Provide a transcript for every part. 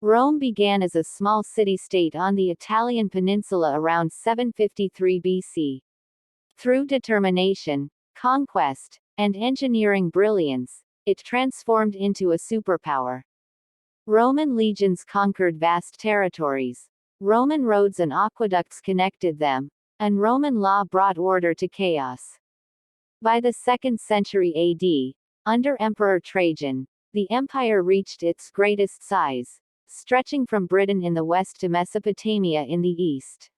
Rome began as a small city-state on the Italian peninsula around 753 BC. Through determination, conquest, and engineering brilliance, it transformed into a superpower. Roman legions conquered vast territories. Roman roads and aqueducts connected them, and Roman law brought order to chaos. By the 2nd century AD, under Emperor Trajan, the empire reached its greatest size, stretching from Britain in the west to Mesopotamia in the east.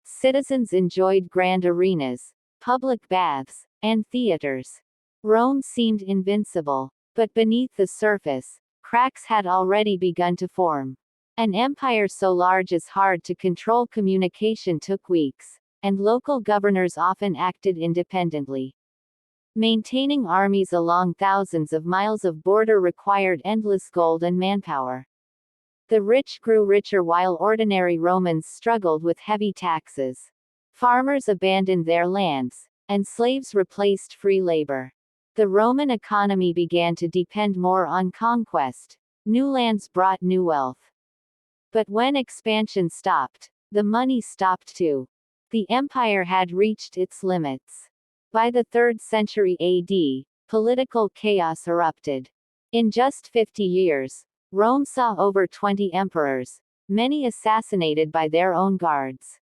Citizens enjoyed grand arenas, public baths, and theaters. Rome seemed invincible, but beneath the surface, cracks had already begun to form. An empire so large as hard to control communication took weeks, and local governors often acted independently. Maintaining armies along thousands of miles of border required endless gold and manpower. The rich grew richer while ordinary Romans struggled with heavy taxes. Farmers abandoned their lands, and slaves replaced free labor. The Roman economy began to depend more on conquest. New lands brought new wealth. But when expansion stopped, the money stopped too. The empire had reached its limits. By the 3rd century AD, political chaos erupted. In just 50 years, Rome saw over 20 emperors, many assassinated by their own guards.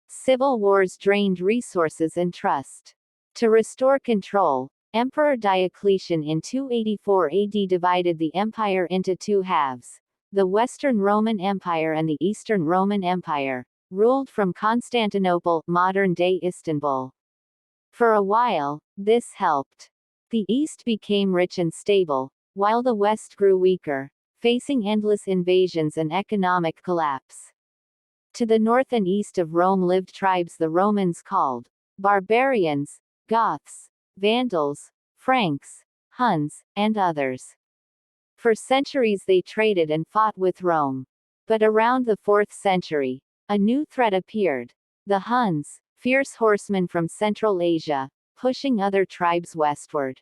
Civil wars drained resources and trust. To restore control, Emperor Diocletian in 284 AD divided the empire into two halves. The Western Roman Empire and the Eastern Roman Empire, ruled from Constantinople, modern-day Istanbul. For a while, this helped. The East became rich and stable, while the West grew weaker, facing endless invasions and economic collapse. To the north and east of Rome lived tribes the Romans called barbarians, Goths, Vandals, Franks, Huns, and others. For centuries they traded and fought with Rome. But around the 4th century, a new threat appeared. The Huns, fierce horsemen from Central Asia, pushing other tribes westward.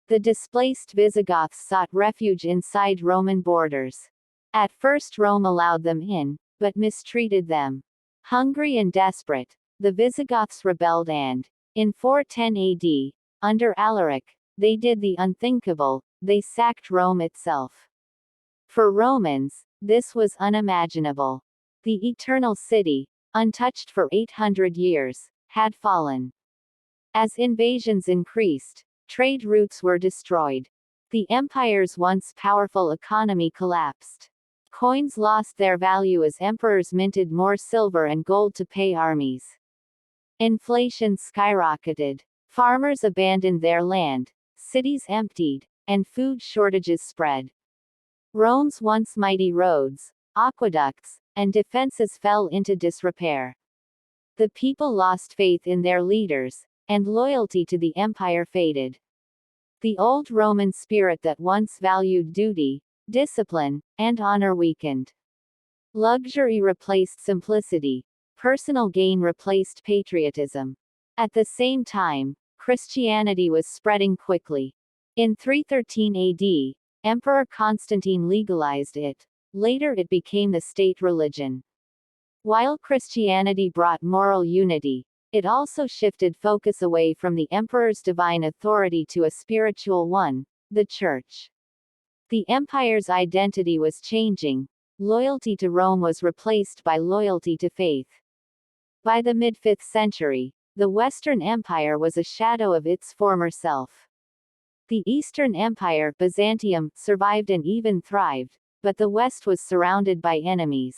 The displaced Visigoths sought refuge inside Roman borders. At first Rome allowed them in, but mistreated them. Hungry and desperate, the Visigoths rebelled and, in 410 AD, under Alaric, they did the unthinkable, they sacked Rome itself. For Romans, this was unimaginable. The Eternal City, untouched for 800 years, had fallen. As invasions increased, trade routes were destroyed. The empire's once powerful economy collapsed. Coins lost their value as emperors minted more silver and gold to pay armies. Inflation skyrocketed. Farmers abandoned their land, cities emptied, and food shortages spread. Rome's once mighty roads, aqueducts, and defenses fell into disrepair. The people lost faith in their leaders, and loyalty to the empire faded. The old Roman spirit that once valued duty, discipline, and honor weakened. Luxury replaced simplicity. Personal gain replaced patriotism. At the same time, Christianity was spreading quickly. In 313 AD, Emperor Constantine legalized it. Later it became the state religion. While Christianity brought moral unity, it also shifted focus away from the emperor's divine authority to a spiritual one, the Church. The empire's identity was changing. Loyalty to Rome was replaced by loyalty to faith. By the mid-5th century, the Western Empire was a shadow of its former self. The Eastern Empire, Byzantium, survived and even thrived, but the West was surrounded by enemies.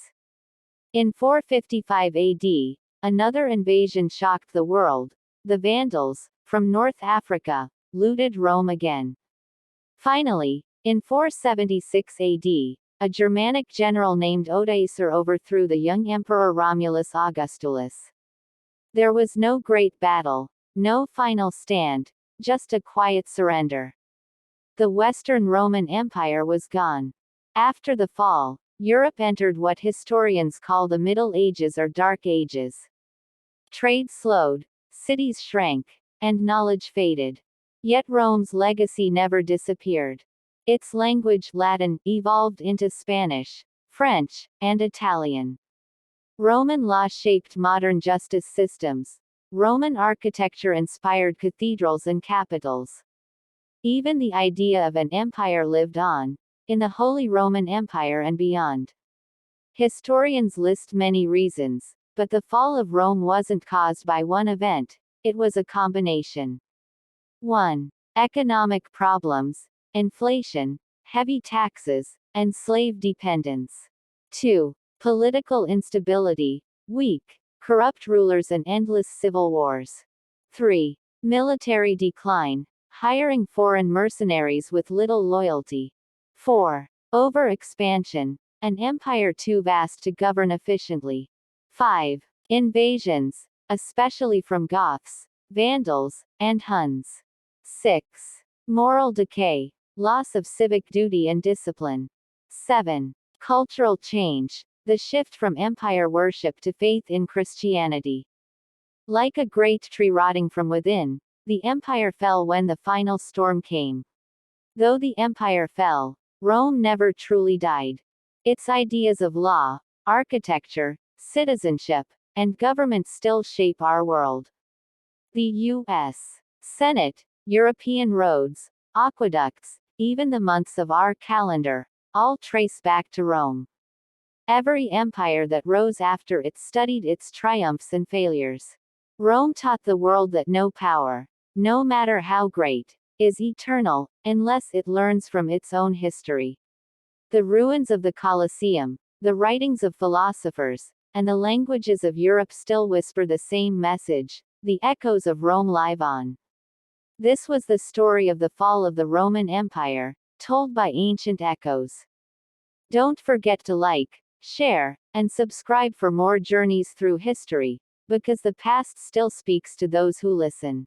In 455 AD, another invasion shocked the world. The Vandals, from North Africa, looted Rome again. Finally, in 476 AD, a Germanic general named Odoacer overthrew the young Emperor Romulus Augustulus. There was no great battle, no final stand, just a quiet surrender. The Western Roman Empire was gone. After the fall, Europe entered what historians call the Middle Ages or Dark Ages. Trade slowed, cities shrank, and knowledge faded. Yet Rome's legacy never disappeared. Its language, Latin, evolved into Spanish, French, and Italian. Roman law shaped modern justice systems. Roman architecture inspired cathedrals and capitals. Even the idea of an empire lived on, in the Holy Roman Empire and beyond. Historians list many reasons, but the fall of Rome wasn't caused by one event, it was a combination. 1. Economic problems, inflation, heavy taxes, and slave dependence. 2. Political instability, weak, corrupt rulers and endless civil wars. 3. Military decline, hiring foreign mercenaries with little loyalty. 4. Overexpansion, an empire too vast to govern efficiently. 5. Invasions, especially from Goths, Vandals, and Huns. 6. Moral decay, loss of civic duty and discipline. 7. Cultural change, the shift from empire worship to faith in Christianity. Like a great tree rotting from within, the empire fell when the final storm came. Though the empire fell, Rome never truly died. Its ideas of law, architecture, citizenship, and government still shape our world. The U.S. Senate, European roads, aqueducts, even the months of our calendar, all trace back to Rome. Every empire that rose after it studied its triumphs and failures. Rome taught the world that no power, no matter how great, is eternal, unless it learns from its own history. The ruins of the Colosseum, the writings of philosophers, and the languages of Europe still whisper the same message, the echoes of Rome live on. This was the story of the fall of the Roman Empire, told by ancient echoes. Don't forget to like, share, and subscribe for more journeys through history, because the past still speaks to those who listen.